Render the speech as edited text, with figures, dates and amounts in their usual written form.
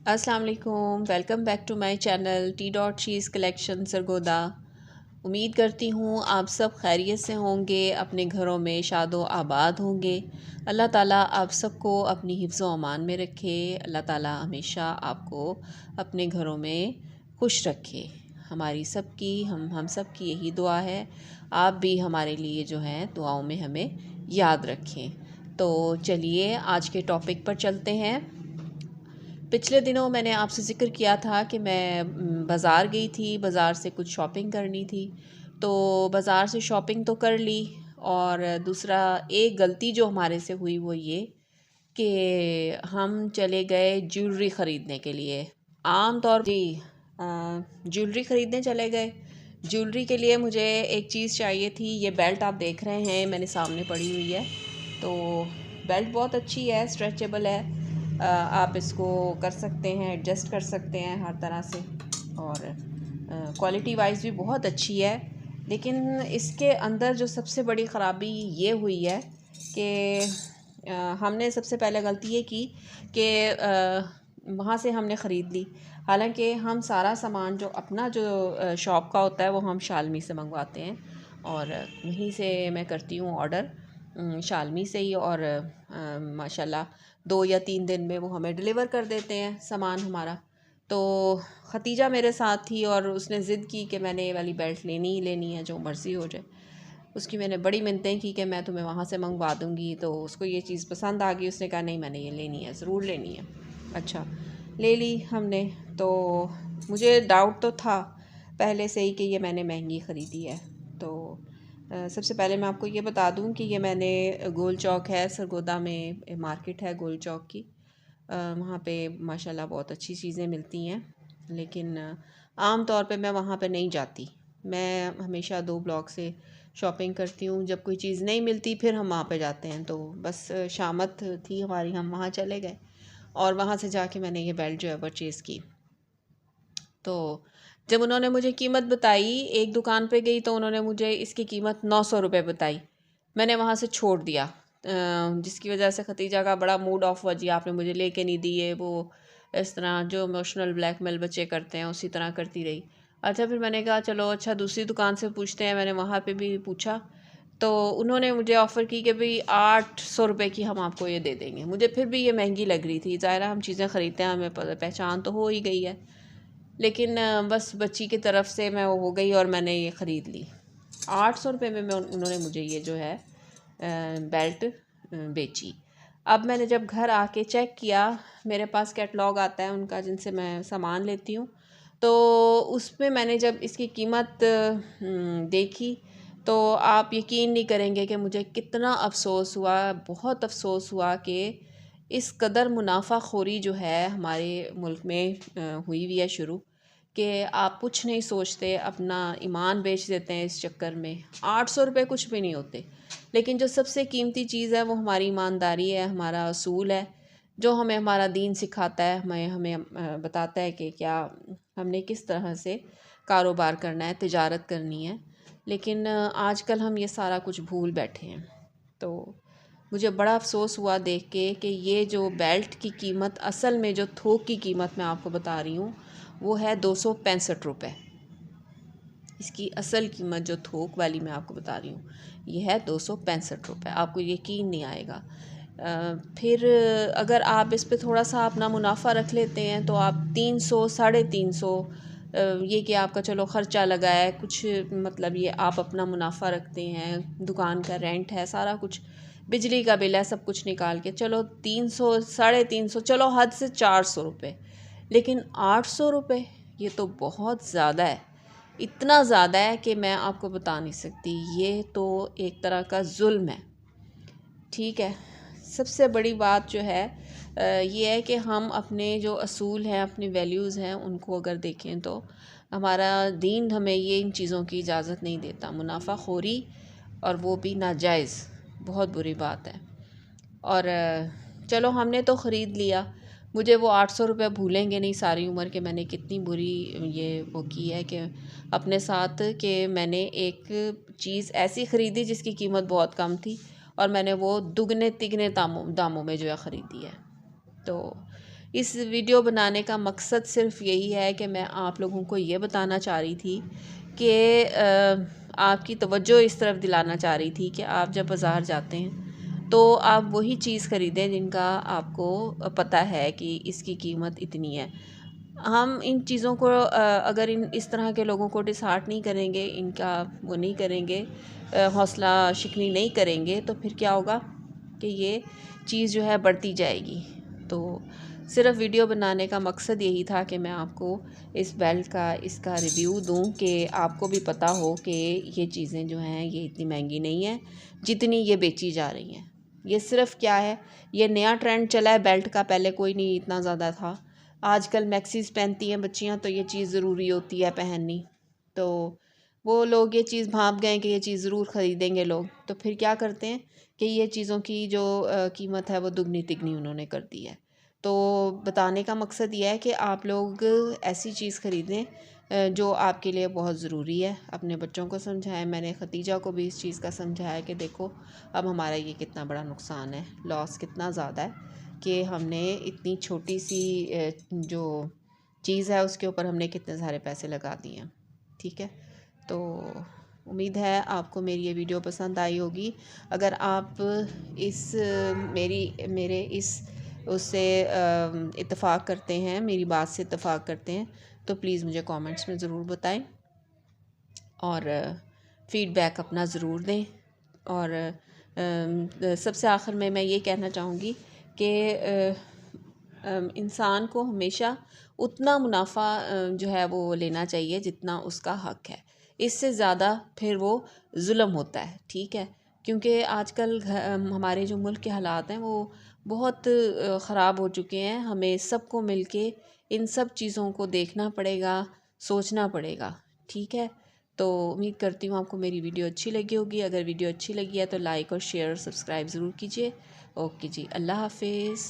अस्सलाम वालेकुम, welcome back to my channel T dot cheese collection Sargodha. उम्मीद करती हूँ आप सब खैरियत से होंगे, अपने घरों में शादो आबाद होंगे। अल्लाह ताला आप सबको अपनी हिफ्ज़ व अमान में रखे। अल्लाह ताला हमेशा आपको अपने घरों में खुश रखे। हमारी सबकी हम सब की यही दुआ है। आप भी हमारे लिए जो है दुआओं में हमें याद रखें। तो चलिए आज के टॉपिक पर चलते हैं। पिछले दिनों मैंने आपसे ज़िक्र किया था कि मैं बाज़ार गई थी, बाज़ार से कुछ शॉपिंग करनी थी। तो बाज़ार से शॉपिंग तो कर ली, और दूसरा एक गलती जो हमारे से हुई वो ये कि हम चले गए ज्वेलरी ख़रीदने के लिए। आम तौर जी ज्वेलरी ख़रीदने चले गए। ज्वेलरी के लिए मुझे एक चीज़ चाहिए थी। ये बेल्ट आप देख रहे हैं मेरे सामने पड़ी हुई है। तो बेल्ट बहुत अच्छी है, स्ट्रेचेबल है। आप इसको कर सकते हैं, एडजस्ट कर सकते हैं हर तरह से, और क्वालिटी वाइज भी बहुत अच्छी है। लेकिन इसके अंदर जो सबसे बड़ी ख़राबी ये हुई है कि हमने सबसे पहले गलती ये की कि वहाँ से हमने ख़रीद ली। हालांकि हम सारा सामान जो अपना जो शॉप का होता है वो हम शालमी से मंगवाते हैं, और वहीं से मैं करती हूँ ऑर्डर शालमी से ही। और माशाल्लाह 2 या 3 दिन में वो हमें डिलीवर कर देते हैं सामान हमारा। तो खतीजा मेरे साथ थी और उसने ज़िद की कि मैंने ये वाली बेल्ट लेनी ही लेनी है, जो मर्ज़ी हो जाए। उसकी मैंने बड़ी मिन्नतें की कि मैं तुम्हें वहाँ से मंगवा दूँगी। तो उसको ये चीज़ पसंद आ गई, उसने कहा नहीं मैंने ये लेनी है, ज़रूर लेनी है। अच्छा, ले ली हमने। तो मुझे डाउट तो था पहले से ही कि ये मैंने महंगी ख़रीदी है। तो सबसे पहले मैं आपको ये बता दूं कि ये मैंने गोल चौक है सरगोदा में, मार्केट है गोल चौक की, वहाँ पे माशाल्लाह बहुत अच्छी चीज़ें मिलती हैं। लेकिन आम तौर पे मैं वहाँ पे नहीं जाती। मैं हमेशा 2 ब्लॉक से शॉपिंग करती हूँ। जब कोई चीज़ नहीं मिलती फिर हम वहाँ पे जाते हैं। तो बस शामत थी हमारी, हम वहाँ चले गए और वहाँ से जाके मैंने ये बेल्ट जो है परचेज़ की। तो जब उन्होंने मुझे कीमत बताई, एक दुकान पे गई तो उन्होंने मुझे इसकी कीमत 900 रुपये बताई। मैंने वहाँ से छोड़ दिया, जिसकी वजह से खतीजा का बड़ा मूड ऑफ हुआ, जी आपने मुझे लेके नहीं दिए। वो इस तरह जो इमोशनल ब्लैकमेल बच्चे करते हैं उसी तरह करती रही। अच्छा, फिर मैंने कहा चलो अच्छा दूसरी दुकान से पूछते हैं। मैंने वहाँ पे भी पूछा तो उन्होंने मुझे ऑफ़र की कि भाई 800 रुपये की हम आपको ये दे देंगे। मुझे फिर भी ये महंगी लग रही थी। ज़ाहिर है हम चीज़ें ख़रीदते हैं, हमें पहचान तो हो ही गई है। लेकिन बस बच्ची की तरफ से मैं वो हो गई और मैंने ये ख़रीद ली। 800 रुपये में उन्होंने मुझे ये जो है बेल्ट बेची। अब मैंने जब घर आके चेक किया, मेरे पास कैटलॉग आता है उनका जिनसे मैं सामान लेती हूँ। तो उसमें मैंने जब इसकी कीमत देखी तो आप यकीन नहीं करेंगे कि मुझे कितना अफ़सोस हुआ। बहुत अफ़सोस हुआ कि इस कदर मुनाफाखोरी जो है हमारे मुल्क में हुई हुई है शुरू, कि आप कुछ नहीं सोचते, अपना ईमान बेच देते हैं इस चक्कर में। 800 रुपये कुछ भी नहीं होते। लेकिन जो सबसे कीमती चीज़ है वो हमारी ईमानदारी है, हमारा असूल है, जो हमें हमारा दीन सिखाता है। हमें हमें बताता है कि क्या हमने किस तरह से कारोबार करना है, तिजारत करनी है। लेकिन आजकल हम ये सारा कुछ भूल बैठे हैं। तो मुझे बड़ा अफ़सोस हुआ देख के कि ये जो बेल्ट की कीमत, असल में जो थोक की कीमत मैं आपको बता रही हूँ वो है 265 रुपये। इसकी असल कीमत जो थोक वाली मैं आपको बता रही हूँ ये है 265 रुपये। आपको यकीन नहीं आएगा। फिर अगर आप इस पे थोड़ा सा अपना मुनाफा रख लेते हैं तो आप 300 350, ये कि आपका चलो ख़र्चा लगा है कुछ, मतलब ये आप अपना मुनाफा रखते हैं, दुकान का रेंट है, सारा कुछ, बिजली का बिल है, सब कुछ निकाल के चलो 300 350, चलो हद से 400 रुपये। लेकिन 800 रुपये ये तो बहुत ज़्यादा है। इतना ज़्यादा है कि मैं आपको बता नहीं सकती। ये तो एक तरह का जुल्म है। ठीक है, सबसे बड़ी बात जो है ये है कि हम अपने जो असूल हैं, अपनी वैल्यूज़ हैं, उनको अगर देखें तो हमारा दीन हमें ये इन चीज़ों की इजाज़त नहीं देता। मुनाफाखोरी, और वो भी नाजायज़, बहुत बुरी बात है। और चलो हमने तो ख़रीद लिया। मुझे वो 800 रुपये भूलेंगे नहीं सारी उम्र के मैंने कितनी बुरी ये वो की है कि अपने साथ, कि मैंने एक चीज़ ऐसी ख़रीदी जिसकी कीमत बहुत कम थी और मैंने वो दुगने तिगने दामों में जो है ख़रीदी है। तो इस वीडियो बनाने का मकसद सिर्फ यही है कि मैं आप लोगों को ये बताना चाह रही थी कि आपकी तवज्जो इस तरफ दिलाना चाह रही थी कि आप जब बाज़ार जाते हैं तो आप वही चीज़ ख़रीदें जिनका आपको पता है कि इसकी कीमत इतनी है। हम इन चीज़ों को अगर इन इस तरह के लोगों को डिसहार्ट नहीं करेंगे, इनका वो नहीं करेंगे, हौसला शिकनी नहीं करेंगे, तो फिर क्या होगा कि ये चीज़ जो है बढ़ती जाएगी। तो सिर्फ़ वीडियो बनाने का मकसद यही था कि मैं आपको इस बेल्ट का इसका रिव्यू दूं कि आपको भी पता हो कि ये चीज़ें जो हैं ये इतनी महंगी नहीं है जितनी ये बेची जा रही हैं। ये सिर्फ़ क्या है, ये नया ट्रेंड चला है बेल्ट का, पहले कोई नहीं इतना ज़्यादा था। आजकल मैक्सीज पहनती हैं बच्चियां, तो ये चीज़ ज़रूरी होती है पहननी। तो वो लोग ये चीज़ भांप गए कि ये चीज़ ज़रूर ख़रीदेंगे लोग, तो फिर क्या करते हैं कि ये चीज़ों की जो कीमत है वो दुगनी तिगनी उन्होंने कर दी है। तो बताने का मकसद ये है कि आप लोग ऐसी चीज़ ख़रीदें जो आपके लिए बहुत ज़रूरी है। अपने बच्चों को समझाएं। मैंने खतीजा को भी इस चीज़ का समझाया कि देखो अब हमारा ये कितना बड़ा नुकसान है, लॉस कितना ज़्यादा है कि हमने इतनी छोटी सी जो चीज़ है उसके ऊपर हमने कितने सारे पैसे लगा दिए हैं। ठीक है, तो उम्मीद है आपको मेरी ये वीडियो पसंद आई होगी। अगर आप इस मेरे इस उससे इत्तेफाक करते हैं, मेरी बात से इत्तेफाक करते हैं, तो प्लीज़ मुझे कमेंट्स में ज़रूर बताएं और फ़ीडबैक अपना ज़रूर दें। और सबसे आखिर में मैं ये कहना चाहूँगी कि इंसान को हमेशा उतना मुनाफा जो है वो लेना चाहिए जितना उसका हक है। इससे ज़्यादा फिर वो जुल्म होता है। ठीक है, क्योंकि आजकल हमारे जो मुल्क के हालात हैं वो बहुत ख़राब हो चुके हैं। हमें सबको मिलके इन सब चीज़ों को देखना पड़ेगा, सोचना पड़ेगा। ठीक है, तो उम्मीद करती हूँ आपको मेरी वीडियो अच्छी लगी होगी। अगर वीडियो अच्छी लगी है तो लाइक और शेयर और सब्सक्राइब ज़रूर कीजिए। ओके जी, अल्लाह हाफिज़।